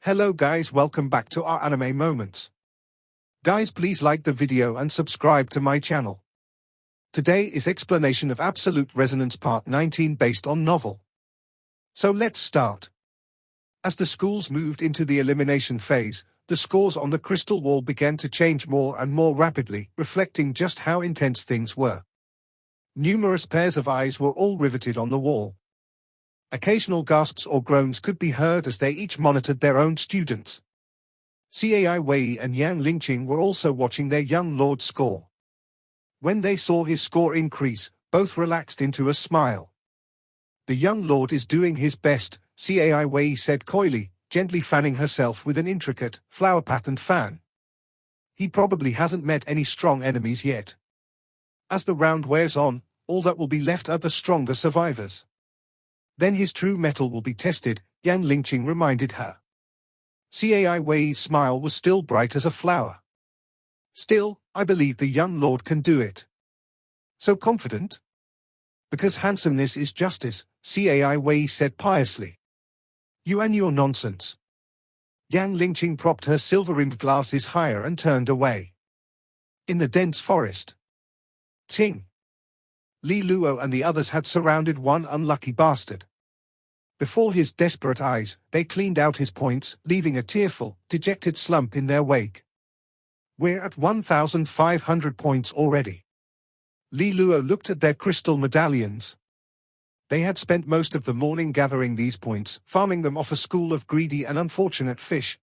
Hello guys, welcome back to our anime moments. Guys, please like the video and subscribe to my channel. Today is explanation of Absolute Resonance Part 19 based on novel. So let's start. As the schools moved into the elimination phase, the scores on the crystal wall began to change more and more rapidly, reflecting just how intense things were. Numerous pairs of eyes were all riveted on the wall. Occasional gasps or groans could be heard as they each monitored their own students. Cai Wei and Yang Lingqing were also watching their young lord's score. When they saw his score increase, both relaxed into a smile. "The young lord is doing his best," Cai Wei said coyly, gently fanning herself with an intricate, flower-patterned fan. "He probably hasn't met any strong enemies yet. As the round wears on, all that will be left are the stronger survivors. Then his true mettle will be tested," Yang Lingqing reminded her. Cai Wei's smile was still bright as a flower. "Still, I believe the young lord can do it." "So confident?" "Because handsomeness is justice," Cai Wei said piously. "You and your nonsense." Yang Lingqing propped her silver-rimmed glasses higher and turned away. In the dense forest, Ting, Li Luo and the others had surrounded one unlucky bastard. Before his desperate eyes, they cleaned out his points, leaving a tearful, dejected slump in their wake. "We're at 1,500 points already." Li Luo looked at their crystal medallions. They had spent most of the morning gathering these points, farming them off a school of greedy and unfortunate fish.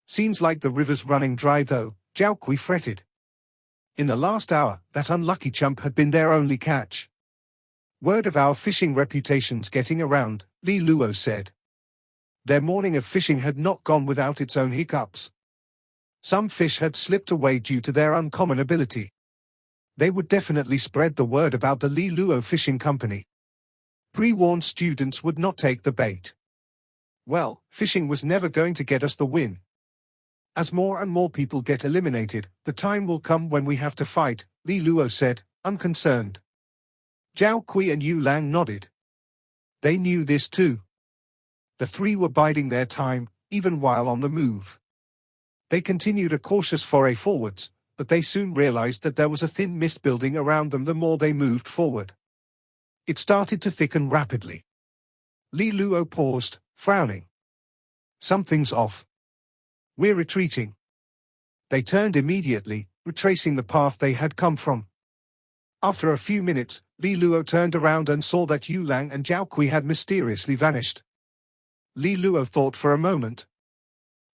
"Seems like the river's running dry though," Jiang Qing'e fretted. In the last hour, that unlucky chump had been their only catch. "Word of our fishing reputation's getting around," Li Luo said. Their morning of fishing had not gone without its own hiccups. Some fish had slipped away due to their uncommon ability. They would definitely spread the word about the Li Luo Fishing Company. Pre-warned students would not take the bait. Well, fishing was never going to get us the win. "As more and more people get eliminated, the time will come when we have to fight," Li Luo said, unconcerned. Jiang Qing'e and Yu Lang nodded. They knew this too. The three were biding their time, even while on the move. They continued a cautious foray forwards, but they soon realized that there was a thin mist building around them the more they moved forward. It started to thicken rapidly. Li Luo paused, frowning. "Something's off. We're retreating." They turned immediately, retracing the path they had come from. After a few minutes, Li Luo turned around and saw that Yu Lang and Jiang Qing'e had mysteriously vanished. Li Luo thought for a moment.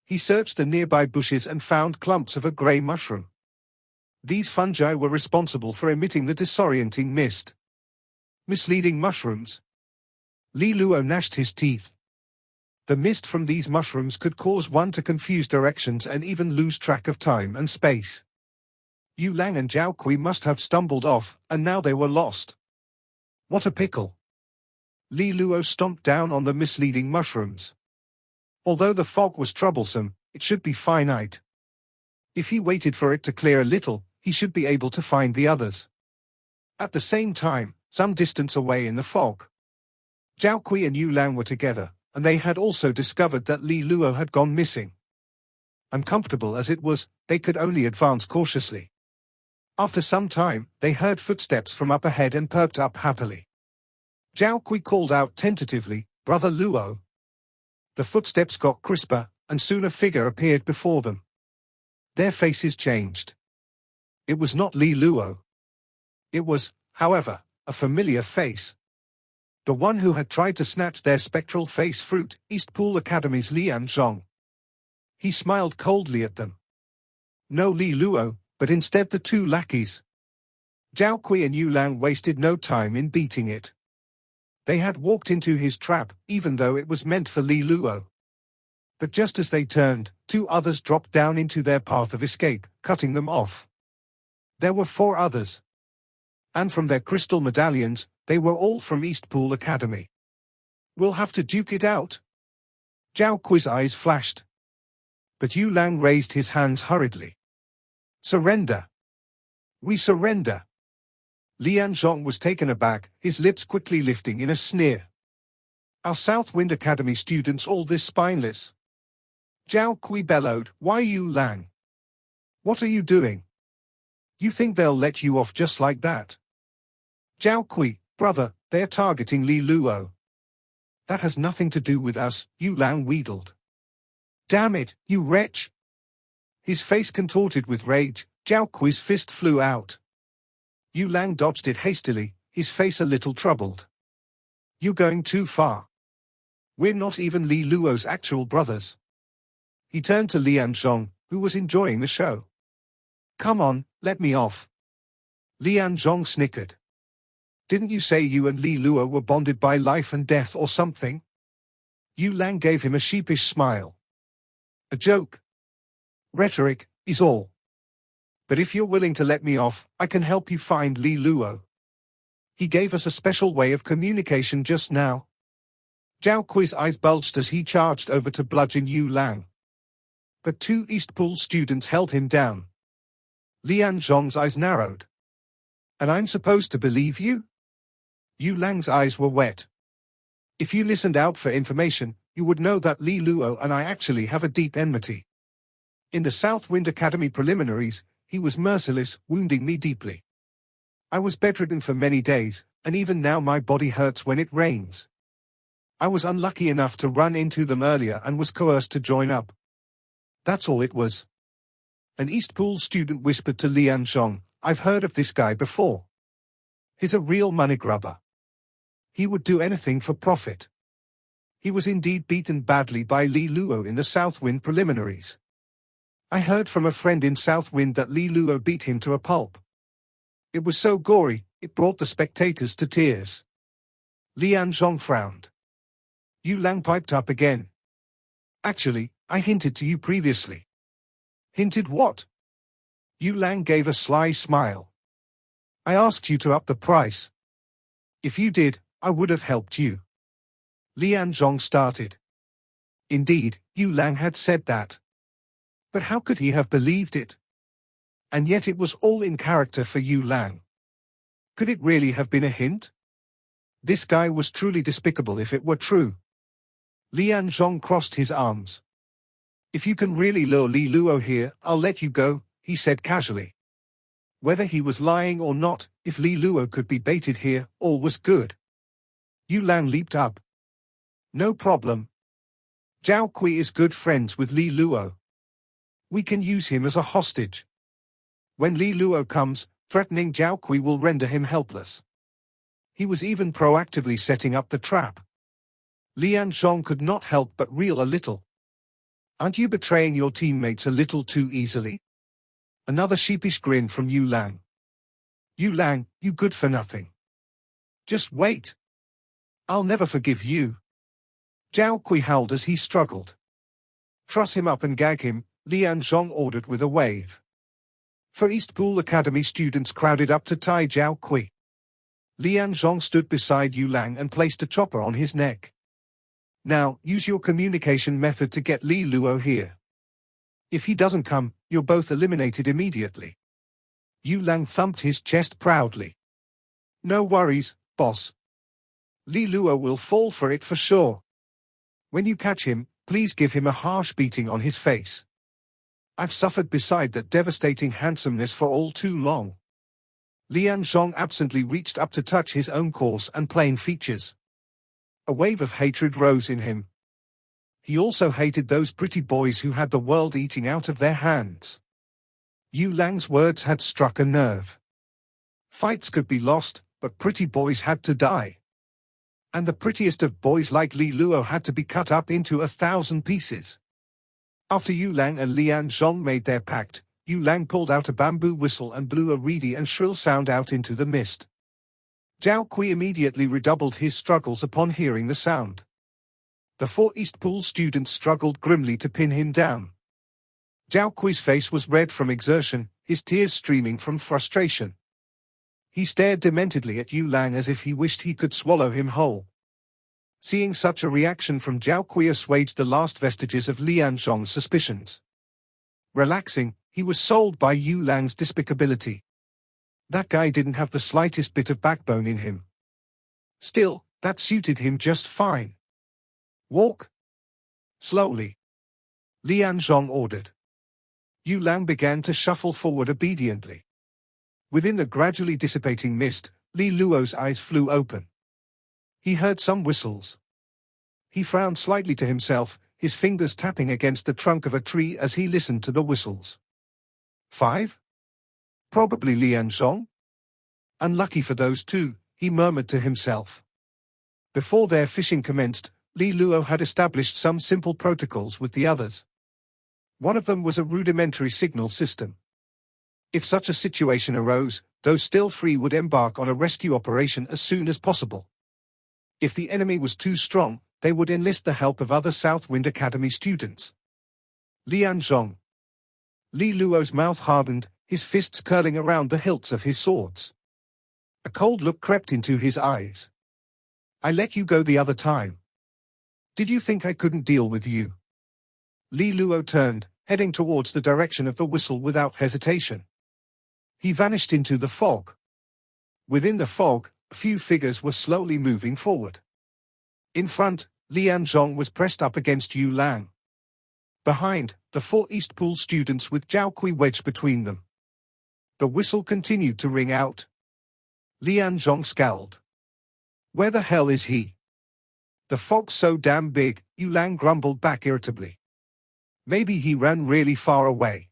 He searched the nearby bushes and found clumps of a grey mushroom. These fungi were responsible for emitting the disorienting mist. Misleading mushrooms. Li Luo gnashed his teeth. The mist from these mushrooms could cause one to confuse directions and even lose track of time and space. Yu Lang and Jiang Qing'e must have stumbled off, and now they were lost. What a pickle! Li Luo stomped down on the misleading mushrooms. Although the fog was troublesome, it should be finite. If he waited for it to clear a little, he should be able to find the others. At the same time, some distance away in the fog, Jiang Qing'e and Yu Lang were together, and they had also discovered that Li Luo had gone missing. Uncomfortable as it was, they could only advance cautiously. After some time, they heard footsteps from up ahead and perked up happily. Jiang Qing'e called out tentatively, "Brother Luo." The footsteps got crisper, and soon a figure appeared before them. Their faces changed. It was not Li Luo. It was, however, a familiar face. The one who had tried to snatch their spectral face fruit, Eastpool Academy's Lian Zhong. He smiled coldly at them. No Li Luo, but instead the two lackeys. Jiang Qing'e and Yu Lang wasted no time in beating it. They had walked into his trap, even though it was meant for Li Luo. But just as they turned, two others dropped down into their path of escape, cutting them off. There were 4 others. And from their crystal medallions, they were all from Eastpool Academy. "We'll have to duke it out." Jiang Qing'e's eyes flashed. But Yu Lang raised his hands hurriedly. "Surrender. We surrender." Lian Zhong was taken aback, his lips quickly lifting in a sneer. "Our Southwind Academy students all this spineless?" Jiao Qing'e bellowed, "Why Yu Lang? What are you doing? You think they'll let you off just like that?" "Jiao Qing'e, brother, they're targeting Li Luo." "That has nothing to do with us," Yu Lang wheedled. "Damn it, you wretch!" His face contorted with rage, Jiao Qing'e's fist flew out. Yu Lang dodged it hastily, his face a little troubled. "You're going too far. We're not even Li Luo's actual brothers." He turned to Lian Zhong, who was enjoying the show. "Come on, let me off." Lian Zhong snickered. "Didn't you say you and Li Luo were bonded by life and death or something?" Yu Lang gave him a sheepish smile. "A joke. Rhetoric, is all. But if you're willing to let me off, I can help you find Li Luo. He gave us a special way of communication just now." Jiao Qing'e's eyes bulged as he charged over to bludgeon Yu Lang. But two East Pool students held him down. Lian Zhong's eyes narrowed. "And I'm supposed to believe you?" Yu Lang's eyes were wet. "If you listened out for information, you would know that Li Luo and I actually have a deep enmity. In the South Wind Academy preliminaries, he was merciless, wounding me deeply. I was bedridden for many days, and even now my body hurts when it rains. I was unlucky enough to run into them earlier and was coerced to join up. That's all it was." An East Pool student whispered to Lian Zhong, "I've heard of this guy before. He's a real money grubber. He would do anything for profit." He was indeed beaten badly by Li Luo in the Southwind preliminaries. "I heard from a friend in Southwind that Li Luo beat him to a pulp. It was so gory, it brought the spectators to tears." Lian Zhong frowned. Yu Lang piped up again. "Actually, I hinted to you previously." "Hinted what?" Yu Lang gave a sly smile. "I asked you to up the price. If you did, I would have helped you." Lian Zhong started. Indeed, Yu Lang had said that. But how could he have believed it? And yet it was all in character for Yu Lang. Could it really have been a hint? This guy was truly despicable if it were true. Lian Zhong crossed his arms. "If you can really lure Li Luo here, I'll let you go," he said casually. Whether he was lying or not, if Li Luo could be baited here, all was good. Yu Lang leaped up. "No problem. Jiao Qing'e is good friends with Li Luo. We can use him as a hostage. When Li Luo comes, threatening Jiao Qing'e will render him helpless." He was even proactively setting up the trap. Lian Zhong could not help but reel a little. "Aren't you betraying your teammates a little too easily?" Another sheepish grin from Yu Lang. "Yu Lang, you good for nothing. Just wait. I'll never forgive you." Jiao Qing'e howled as he struggled. "Truss him up and gag him," Lian Zhong ordered with a wave. For East Pool Academy students crowded up to tie Jiao Qing'e. Lian Zhong stood beside Yu Lang and placed a chopper on his neck. "Now, use your communication method to get Li Luo here. If he doesn't come, you're both eliminated immediately." Yu Lang thumped his chest proudly. "No worries, boss. Li Luo will fall for it for sure. When you catch him, please give him a harsh beating on his face. I've suffered beside that devastating handsomeness for all too long." Lian Zhong absently reached up to touch his own coarse and plain features. A wave of hatred rose in him. He also hated those pretty boys who had the world eating out of their hands. Yu Lang's words had struck a nerve. Fights could be lost, but pretty boys had to die. And the prettiest of boys like Li Luo had to be cut up into 1,000 pieces. After Yu Lang and Lian Zhong made their pact, Yu Lang pulled out a bamboo whistle and blew a reedy and shrill sound out into the mist. Jiao Qing'e immediately redoubled his struggles upon hearing the sound. The 4 East Pool students struggled grimly to pin him down. Jiao Qing'e's face was red from exertion, his tears streaming from frustration. He stared dementedly at Yu Lang as if he wished he could swallow him whole. Seeing such a reaction from Jiao Qing'e assuaged the last vestiges of Lian Zhong's suspicions. Relaxing, he was sold by Yu Lang's despicability. That guy didn't have the slightest bit of backbone in him. Still, that suited him just fine. Walk slowly. Lian Zhong ordered. Yu Lang began to shuffle forward obediently. Within the gradually dissipating mist, Li Luo's eyes flew open. He heard some whistles. He frowned slightly to himself, his fingers tapping against the trunk of a tree as he listened to the whistles. 5? Probably Lian Zhong? Unlucky for those two, he murmured to himself. Before their fishing commenced, Li Luo had established some simple protocols with the others. One of them was a rudimentary signal system. If such a situation arose, those still free would embark on a rescue operation as soon as possible. If the enemy was too strong, they would enlist the help of other South Wind Academy students. Lian Zhong. Li Luo's mouth hardened, his fists curling around the hilts of his swords. A cold look crept into his eyes. I let you go the other time. Did you think I couldn't deal with you? Li Luo turned, heading towards the direction of the whistle without hesitation. He vanished into the fog. Within the fog, a few figures were slowly moving forward. In front, Lian Zhong was pressed up against Yu Lang. Behind, the 4 East Pool students with Jiang Qing'e wedged between them. The whistle continued to ring out. Lian Zhong scowled. Where the hell is he? The fog's so damn big, Yu Lang grumbled back irritably. Maybe he ran really far away.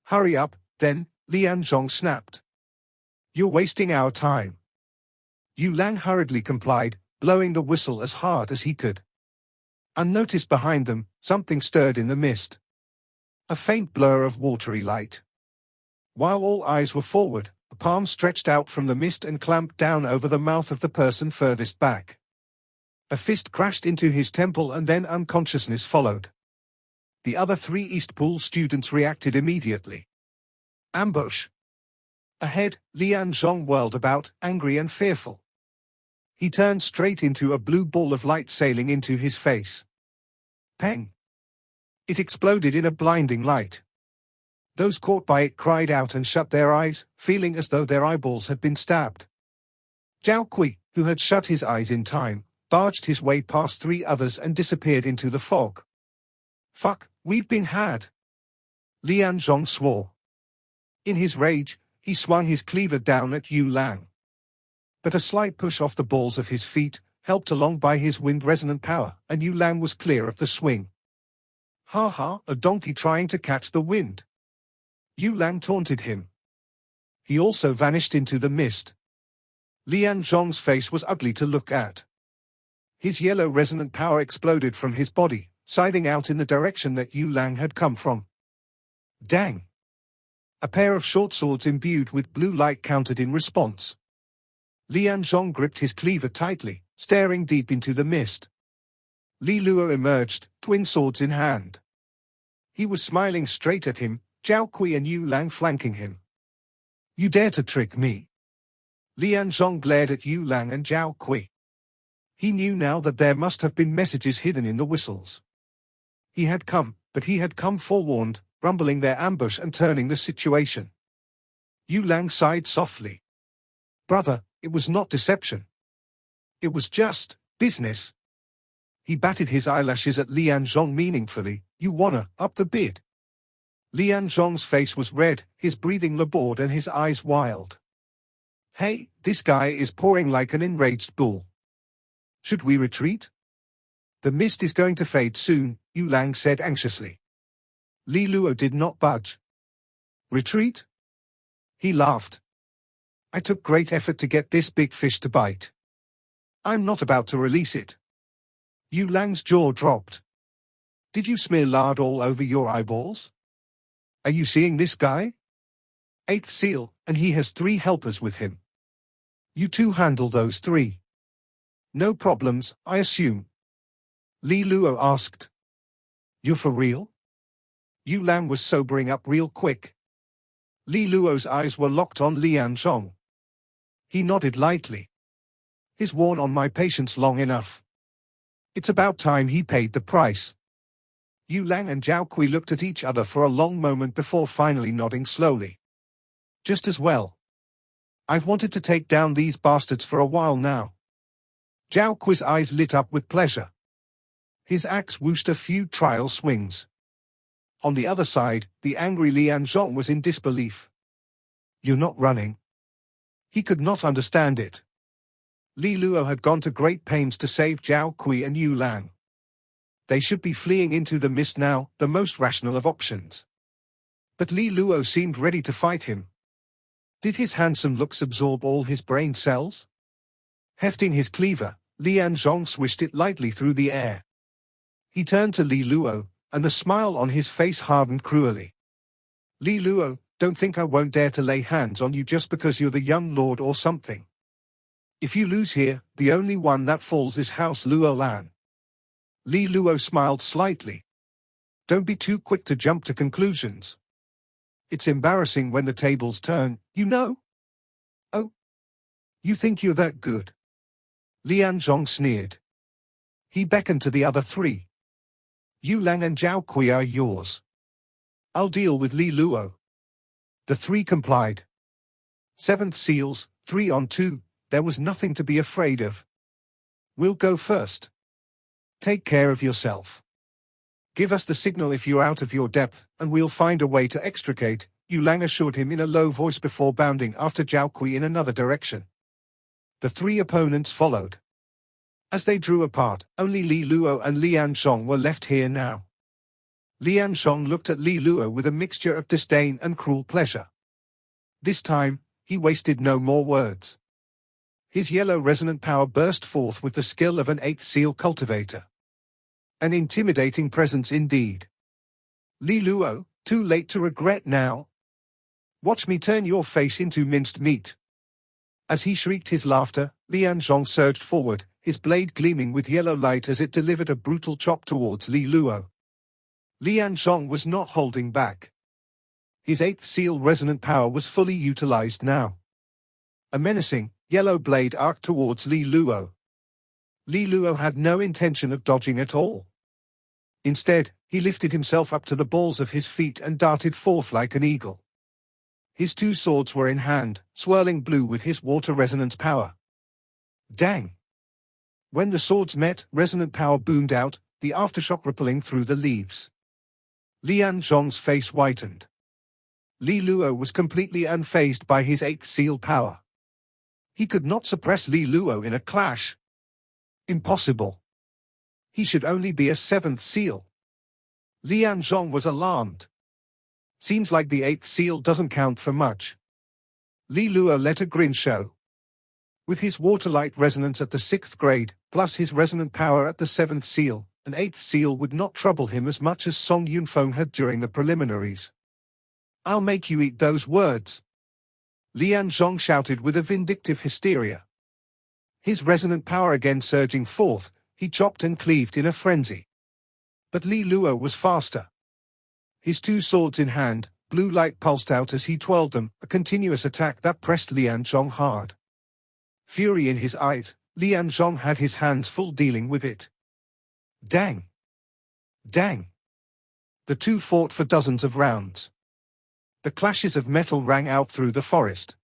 Hurry up, then, Lian Zhong snapped. You're wasting our time. Yu Lang hurriedly complied, blowing the whistle as hard as he could. Unnoticed behind them, something stirred in the mist. A faint blur of watery light. While all eyes were forward, a palm stretched out from the mist and clamped down over the mouth of the person furthest back. A fist crashed into his temple and then unconsciousness followed. The other 3 East Pool students reacted immediately. Ambush! Ahead, Lian Zhong whirled about, angry and fearful. He turned straight into a blue ball of light sailing into his face. Peng! It exploded in a blinding light. Those caught by it cried out and shut their eyes, feeling as though their eyeballs had been stabbed. Jiang Qing'e, who had shut his eyes in time, barged his way past 3 others and disappeared into the fog. Fuck, we've been had! Lian Zhong swore. In his rage, he swung his cleaver down at Yu Lang. But a slight push off the balls of his feet, helped along by his wind-resonant power, and Yu Lang was clear of the swing. Ha ha, a donkey trying to catch the wind. Yu Lang taunted him. He also vanished into the mist. Lian Zhong's face was ugly to look at. His yellow resonant power exploded from his body, scything out in the direction that Yu Lang had come from. Dang! A pair of short swords imbued with blue light countered in response. Lian Zhong gripped his cleaver tightly, staring deep into the mist. Li Luo emerged, twin swords in hand. He was smiling straight at him, Jiang Qing'e and Yu Lang flanking him. You dare to trick me? Lian Zhong glared at Yu Lang and Jiang Qing'e. He knew now that there must have been messages hidden in the whistles. He had come, but he had come forewarned, rumbling their ambush and turning the situation. Yu Lang sighed softly. Brother, it was not deception. It was just business. He batted his eyelashes at Lian Zhong meaningfully. You wanna up the bid? Lian Zhong's face was red, his breathing labored and his eyes wild. Hey, this guy is pouring like an enraged bull. Should we retreat? The mist is going to fade soon, Yu Lang said anxiously. Li Luo did not budge. Retreat? He laughed. I took great effort to get this big fish to bite. I'm not about to release it. Yu Lang's jaw dropped. Did you smear lard all over your eyeballs? Are you seeing this guy? 8th seal, and he has 3 helpers with him. You two handle those 3. No problems, I assume. Li Luo asked. You for real? Yu Lang was sobering up real quick. Li Luo's eyes were locked on Lian Zhong. He nodded lightly. He's worn on my patience long enough. It's about time he paid the price. Yu Lang and Jiang Qing'e looked at each other for a long moment before finally nodding slowly. Just as well. I've wanted to take down these bastards for a while now. Jiang Qing'e's eyes lit up with pleasure. His axe whooshed a few trial swings. On the other side, the angry Lian Zhong was in disbelief. "You're not running?" He could not understand it. Li Luo had gone to great pains to save Jiao Qing'e and Yu Lan. They should be fleeing into the mist now, the most rational of options. But Li Luo seemed ready to fight him. Did his handsome looks absorb all his brain cells? Hefting his cleaver, Lian Zhong swished it lightly through the air. He turned to Li Luo, and the smile on his face hardened cruelly. "Li Luo, don't think I won't dare to lay hands on you just because you're the young lord or something. If you lose here, the only one that falls is House Loulan." Li Luo smiled slightly. "Don't be too quick to jump to conclusions. It's embarrassing when the tables turn, you know." "Oh? You think you're that good?" Lian Zhong sneered. He beckoned to the other three. "Yu Lan and Jiao Qing'e are yours. I'll deal with Li Luo." The three complied. Seventh seals, 3 on 2, there was nothing to be afraid of. "We'll go first. Take care of yourself. Give us the signal if you're out of your depth, and we'll find a way to extricate," Yu Lan assured him in a low voice before bounding after Jiao Qing'e in another direction. The three opponents followed. As they drew apart, only Li Luo and Lian Zhong were left here now. Lian Zhong looked at Li Luo with a mixture of disdain and cruel pleasure. This time, he wasted no more words. His yellow resonant power burst forth with the skill of an 8th seal cultivator. An intimidating presence indeed. "Li Luo, too late to regret now. Watch me turn your face into minced meat." As he shrieked his laughter, Lian Zhong surged forward, his blade gleaming with yellow light as it delivered a brutal chop towards Li Luo. Lian Zhong was not holding back. His 8th seal resonant power was fully utilized now. A menacing, yellow blade arced towards Li Luo. Li Luo had no intention of dodging at all. Instead, he lifted himself up to the balls of his feet and darted forth like an eagle. His two swords were in hand, swirling blue with his water resonance power. Dang! When the swords met, resonant power boomed out, the aftershock rippling through the leaves. Lian Zhong's face whitened. Li Luo was completely unfazed by his 8th seal power. He could not suppress Li Luo in a clash. Impossible. He should only be a 7th seal. Lian Zhong was alarmed. Seems like the 8th seal doesn't count for much. Li Luo let a grin show. With his water-light resonance at the 6th grade, plus his resonant power at the 7th seal, an 8th seal would not trouble him as much as Song Yunfeng had during the preliminaries. "I'll make you eat those words," Lian Zhong shouted with a vindictive hysteria. His resonant power again surging forth, he chopped and cleaved in a frenzy. But Li Luo was faster. His two swords in hand, blue light pulsed out as he twirled them, a continuous attack that pressed Lian Zhong hard. Fury in his eyes, Lian Zhong had his hands full dealing with it. Dang! Dang! The two fought for dozens of rounds. The clashes of metal rang out through the forest.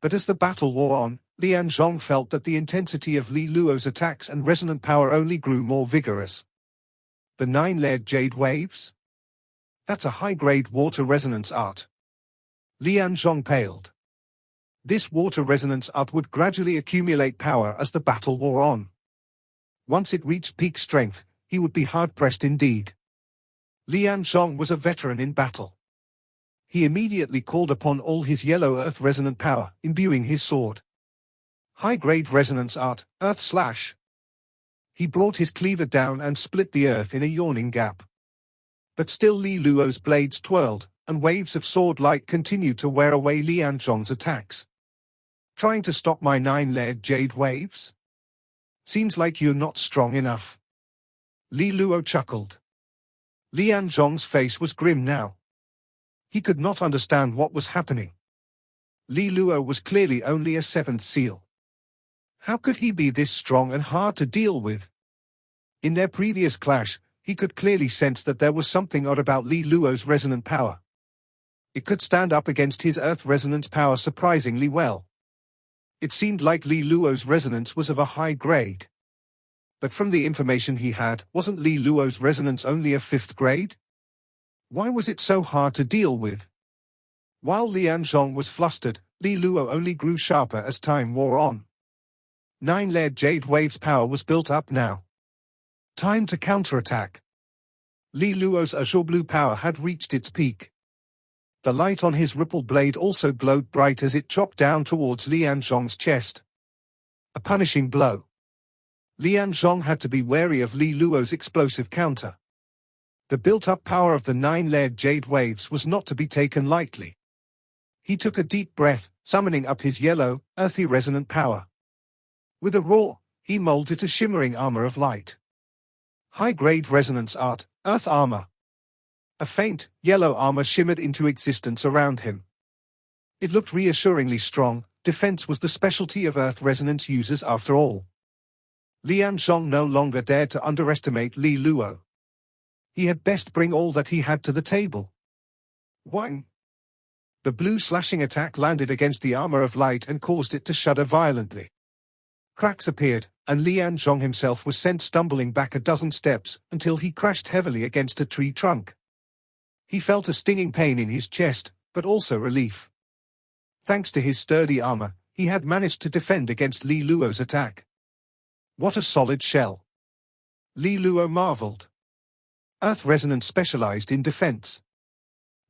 But as the battle wore on, Lian Zhong felt that the intensity of Li Luo's attacks and resonant power only grew more vigorous. The 9-layered jade waves? That's a high-grade water resonance art. Lian Zhong paled. This water resonance art would gradually accumulate power as the battle wore on. Once it reached peak strength, he would be hard-pressed indeed. Lian Zhong was a veteran in battle. He immediately called upon all his yellow earth resonant power, imbuing his sword. High-grade resonance art, earth slash. He brought his cleaver down and split the earth in a yawning gap. But still Li Luo's blades twirled, and waves of sword light continued to wear away Lian Zhong's attacks. Trying to stop my 9-layered jade waves? Seems like you're not strong enough. Li Luo chuckled. Lian Zhong's face was grim now. He could not understand what was happening. Li Luo was clearly only a 7th seal. How could he be this strong and hard to deal with? In their previous clash, he could clearly sense that there was something odd about Li Luo's resonant power. It could stand up against his earth resonance power surprisingly well. It seemed like Li Luo's resonance was of a high grade. But from the information he had, wasn't Li Luo's resonance only a 5th grade? Why was it so hard to deal with? While Lian Zhong was flustered, Li Luo only grew sharper as time wore on. 9-layered Jade Wave's power was built up now. Time to counterattack. Li Luo's azure blue power had reached its peak. The light on his rippled blade also glowed bright as it chopped down towards Lian Zhong's chest. A punishing blow. Lian Zhong had to be wary of Li Luo's explosive counter. The built-up power of the 9-layered Jade Waves was not to be taken lightly. He took a deep breath, summoning up his yellow, earthy resonant power. With a roar, he molded a shimmering armor of light. High-grade resonance art, earth armor. A faint, yellow armor shimmered into existence around him. It looked reassuringly strong. Defense was the specialty of earth resonance users after all. Lian Zhong no longer dared to underestimate Li Luo. He had best bring all that he had to the table. Whang! The blue slashing attack landed against the armor of light and caused it to shudder violently. Cracks appeared, and Lian Zhong himself was sent stumbling back a dozen steps until he crashed heavily against a tree trunk. He felt a stinging pain in his chest, but also relief. Thanks to his sturdy armor, he had managed to defend against Li Luo's attack. What a solid shell! Li Luo marveled. Earth Resonance specialized in defense.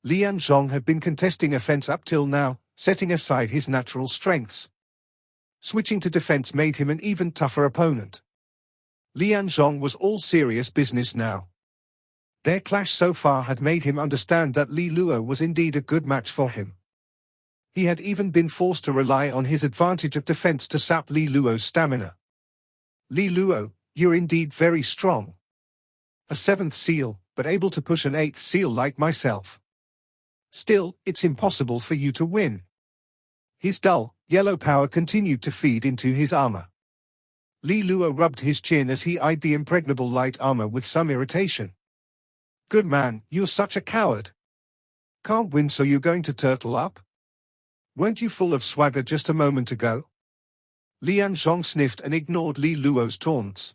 Lian Zhong had been contesting offense up till now, setting aside his natural strengths. Switching to defense made him an even tougher opponent. Lian Zhong was all serious business now. Their clash so far had made him understand that Li Luo was indeed a good match for him. He had even been forced to rely on his advantage of defense to sap Li Luo's stamina. Li Luo, you're indeed very strong. A 7th seal, but able to push an 8th seal like myself. Still, it's impossible for you to win. His dull, yellow power continued to feed into his armor. Li Luo rubbed his chin as he eyed the impregnable light armor with some irritation. Good man, you're such a coward. Can't win, so you're going to turtle up? Weren't you full of swagger just a moment ago? Lian Zhong sniffed and ignored Li Luo's taunts.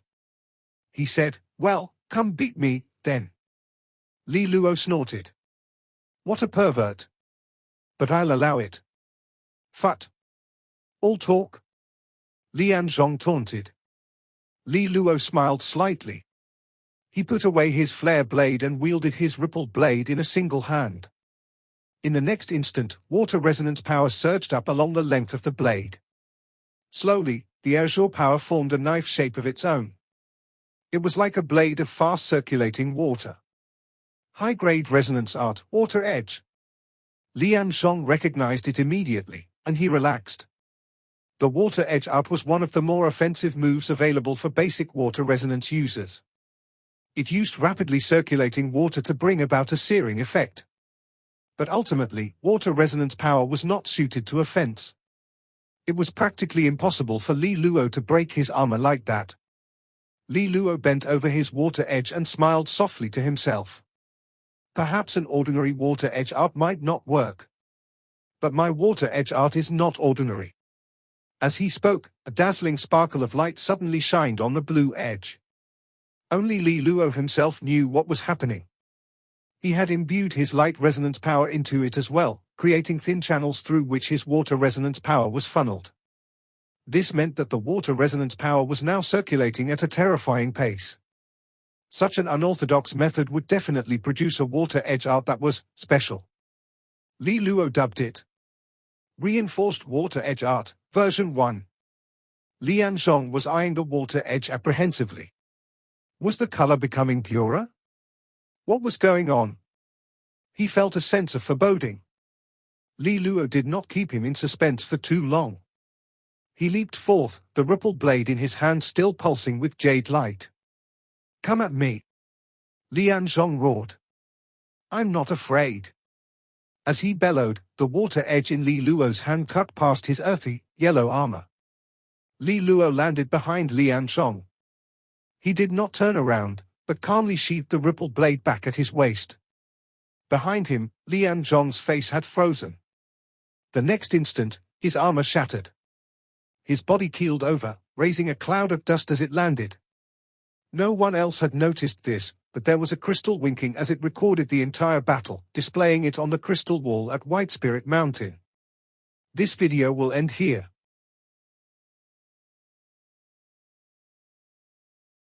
He said, well, come beat me, then. Li Luo snorted. What a pervert. But I'll allow it. Phut. All talk? Lian Zhong taunted. Li Luo smiled slightly. He put away his flare blade and wielded his rippled blade in a single hand. In the next instant, water resonance power surged up along the length of the blade. Slowly, the azure power formed a knife shape of its own. It was like a blade of fast-circulating water. High-grade resonance art, water edge. Lian Zhong recognized it immediately, and he relaxed. The water edge art was one of the more offensive moves available for basic water resonance users. It used rapidly circulating water to bring about a searing effect. But ultimately, water resonance power was not suited to offense. It was practically impossible for Li Luo to break his armor like that. Li Luo bent over his water edge and smiled softly to himself. Perhaps an ordinary water edge art might not work. But my water edge art is not ordinary. As he spoke, a dazzling sparkle of light suddenly shined on the blue edge. Only Li Luo himself knew what was happening. He had imbued his light resonance power into it as well, creating thin channels through which his water resonance power was funneled. This meant that the water resonance power was now circulating at a terrifying pace. Such an unorthodox method would definitely produce a water edge art that was special. Li Luo dubbed it Reinforced Water Edge Art, version 1. Lian Zhong was eyeing the water edge apprehensively. Was the color becoming purer? What was going on? He felt a sense of foreboding. Li Luo did not keep him in suspense for too long. He leaped forth, the rippled blade in his hand still pulsing with jade light. Come at me. Lian Zhong roared. I'm not afraid. As he bellowed, the water edge in Li Luo's hand cut past his earthy, yellow armor. Li Luo landed behind Lian Zhong. He did not turn around, but calmly sheathed the rippled blade back at his waist. Behind him, Lian Zhong's face had frozen. The next instant, his armor shattered. His body keeled over, raising a cloud of dust as it landed. No one else had noticed this, but but there was a crystal winking as it recorded the entire battle, displaying it on the crystal wall at White Spirit Mountain. This video will end here.